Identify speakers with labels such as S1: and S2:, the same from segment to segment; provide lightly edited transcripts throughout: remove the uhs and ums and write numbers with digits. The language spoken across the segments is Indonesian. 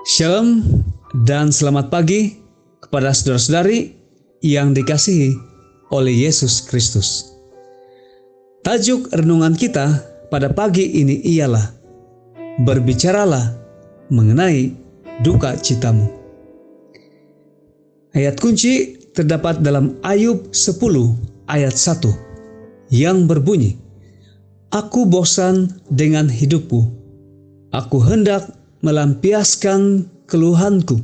S1: Shalom dan selamat pagi kepada saudara-saudari yang dikasihi oleh Yesus Kristus. Tajuk renungan kita pada pagi ini ialah berbicaralah mengenai duka citamu. Ayat kunci terdapat dalam Ayub 10 ayat 1 yang berbunyi, Aku bosan dengan hidupku, aku hendak melampiaskan keluhanku.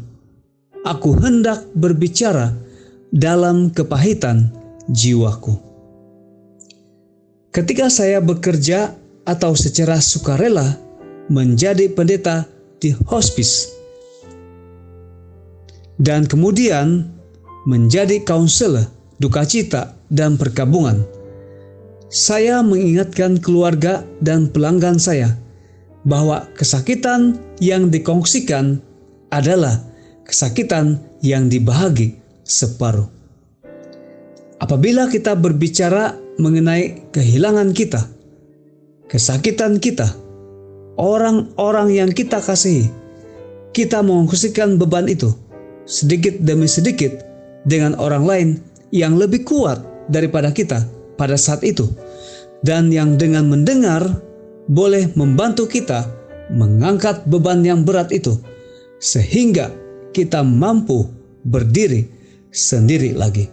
S1: Aku hendak berbicara dalam kepahitan jiwaku. Ketika saya bekerja atau secara sukarela menjadi pendeta di hospice dan kemudian menjadi konselor duka cita dan perkabungan, saya mengingatkan keluarga dan pelanggan saya bahwa kesakitan yang dikongsikan adalah kesakitan yang dibahagi separuh. Apabila kita berbicara mengenai kehilangan kita, kesakitan kita, orang-orang yang kita kasihi, kita mengungsikan beban itu sedikit demi sedikit dengan orang lain yang lebih kuat daripada kita pada saat itu, dan yang dengan mendengar boleh membantu kita mengangkat beban yang berat itu sehingga kita mampu berdiri sendiri lagi.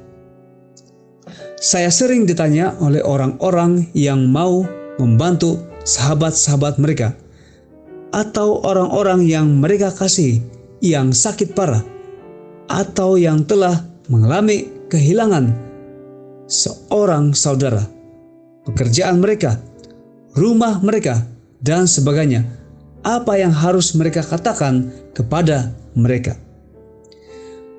S1: Saya sering ditanya oleh orang-orang yang mau membantu sahabat-sahabat mereka atau orang-orang yang mereka kasihi yang sakit parah atau yang telah mengalami kehilangan seorang saudara, pekerjaan mereka, rumah mereka, dan sebagainya. Apa yang harus mereka katakan kepada mereka?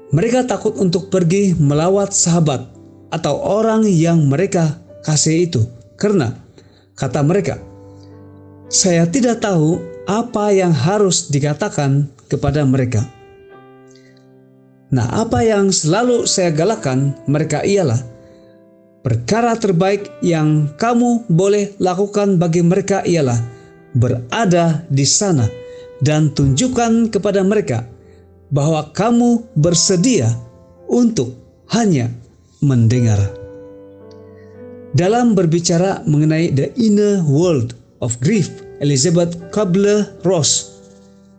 S1: Mereka takut untuk pergi melawat sahabat atau orang yang mereka kasih itu, karena kata mereka, saya tidak tahu apa yang harus dikatakan kepada mereka. Nah, apa yang selalu saya galakkan mereka ialah, perkara terbaik yang kamu boleh lakukan bagi mereka ialah berada di sana dan tunjukkan kepada mereka bahwa kamu bersedia untuk hanya mendengar. Dalam berbicara mengenai the inner world of grief, Elizabeth Kubler-Ross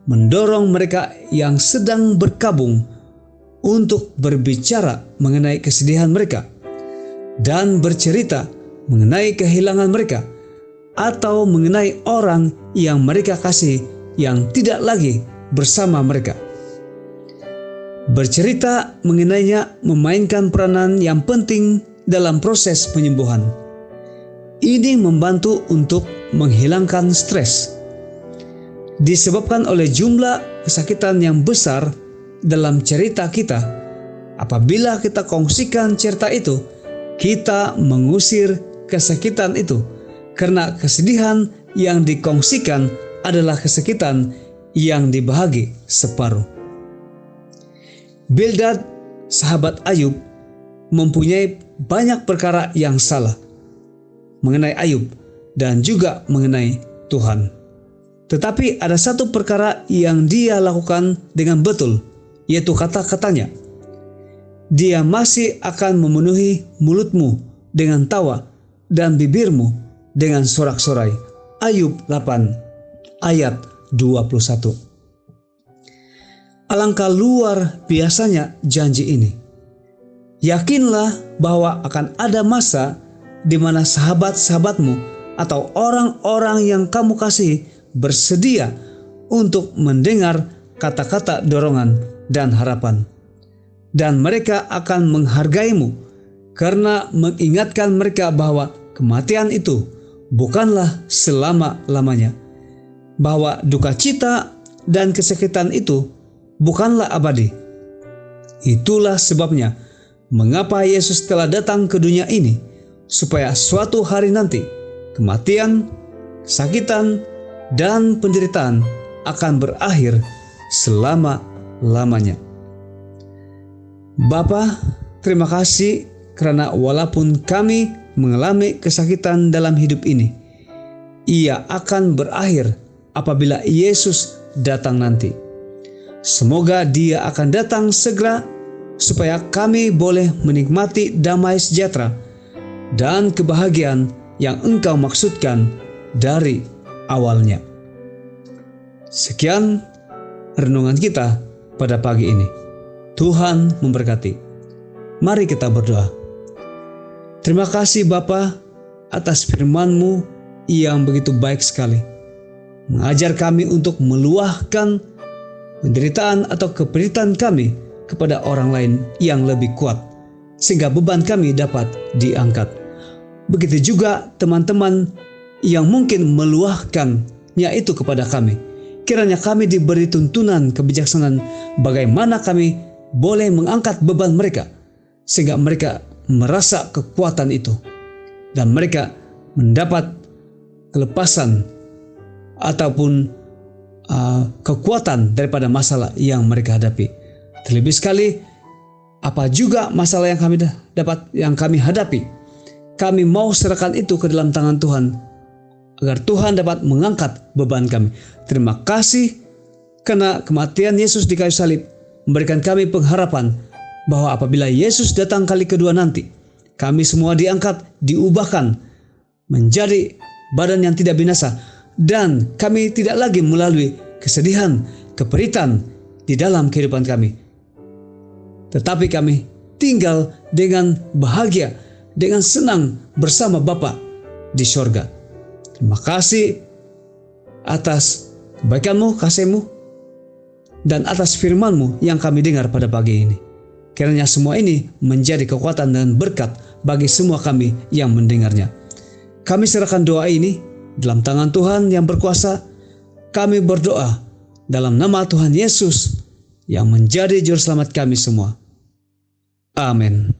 S1: mendorong mereka yang sedang berkabung untuk berbicara mengenai kesedihan mereka dan bercerita mengenai kehilangan mereka atau mengenai orang yang mereka kasih yang tidak lagi bersama mereka. Bercerita mengenainya memainkan peranan yang penting dalam proses penyembuhan. Ini membantu untuk menghilangkan stres disebabkan oleh jumlah kesakitan yang besar dalam cerita kita. Apabila kita kongsikan cerita itu, kita mengusir kesakitan itu, karena kesedihan yang dikongsikan adalah kesakitan yang dibahagi separuh. Bildad, sahabat Ayub, mempunyai banyak perkara yang salah mengenai Ayub dan juga mengenai Tuhan. Tetapi ada satu perkara yang dia lakukan dengan betul, yaitu kata-katanya. Dia masih akan memenuhi mulutmu dengan tawa dan bibirmu dengan sorak-sorai. Ayub 8 ayat 21. Alangkah luar biasanya janji ini. Yakinlah bahwa akan ada masa di mana sahabat-sahabatmu atau orang-orang yang kamu kasih bersedia untuk mendengar kata-kata dorongan dan harapan. Dan mereka akan menghargaimu karena mengingatkan mereka bahwa kematian itu bukanlah selama-lamanya, bahwa duka cita dan kesakitan itu bukanlah abadi. Itulah sebabnya mengapa Yesus telah datang ke dunia ini, supaya suatu hari nanti kematian, kesakitan, dan penderitaan akan berakhir selama-lamanya. Bapa, terima kasih karena walaupun kami mengalami kesakitan dalam hidup ini, ia akan berakhir apabila Yesus datang nanti. Semoga Dia akan datang segera supaya kami boleh menikmati damai sejahtera dan kebahagiaan yang Engkau maksudkan dari awalnya. Sekian renungan kita pada pagi ini. Tuhan memberkati. Mari kita berdoa. Terima kasih Bapa atas firman-Mu yang begitu baik sekali. Mengajar kami untuk meluahkan penderitaan atau keperitan kami kepada orang lain yang lebih kuat, sehingga beban kami dapat diangkat. Begitu juga teman-teman yang mungkin meluahkannya itu kepada kami. Kiranya kami diberi tuntunan kebijaksanaan bagaimana kami boleh mengangkat beban mereka, sehingga mereka merasa kekuatan itu dan mereka mendapat kelepasan ataupun kekuatan daripada masalah yang mereka hadapi. Terlebih sekali, apa juga masalah yang kami hadapi, kami mau serahkan itu ke dalam tangan Tuhan, agar Tuhan dapat mengangkat beban kami. Terima kasih karena kematian Yesus di kayu salib memberikan kami pengharapan bahwa apabila Yesus datang kali kedua nanti, kami semua diangkat, diubahkan menjadi badan yang tidak binasa, dan kami tidak lagi melalui kesedihan, keperitan di dalam kehidupan kami, tetapi kami tinggal dengan bahagia, dengan senang bersama Bapa di sorga. Terima kasih atas kebaikan-Mu, kasih-Mu, dan atas firman-Mu yang kami dengar pada pagi ini. Kiranya semua ini menjadi kekuatan dan berkat bagi semua kami yang mendengarnya. Kami serahkan doa ini dalam tangan Tuhan yang berkuasa. Kami berdoa dalam nama Tuhan Yesus yang menjadi juru selamat kami semua. Amin.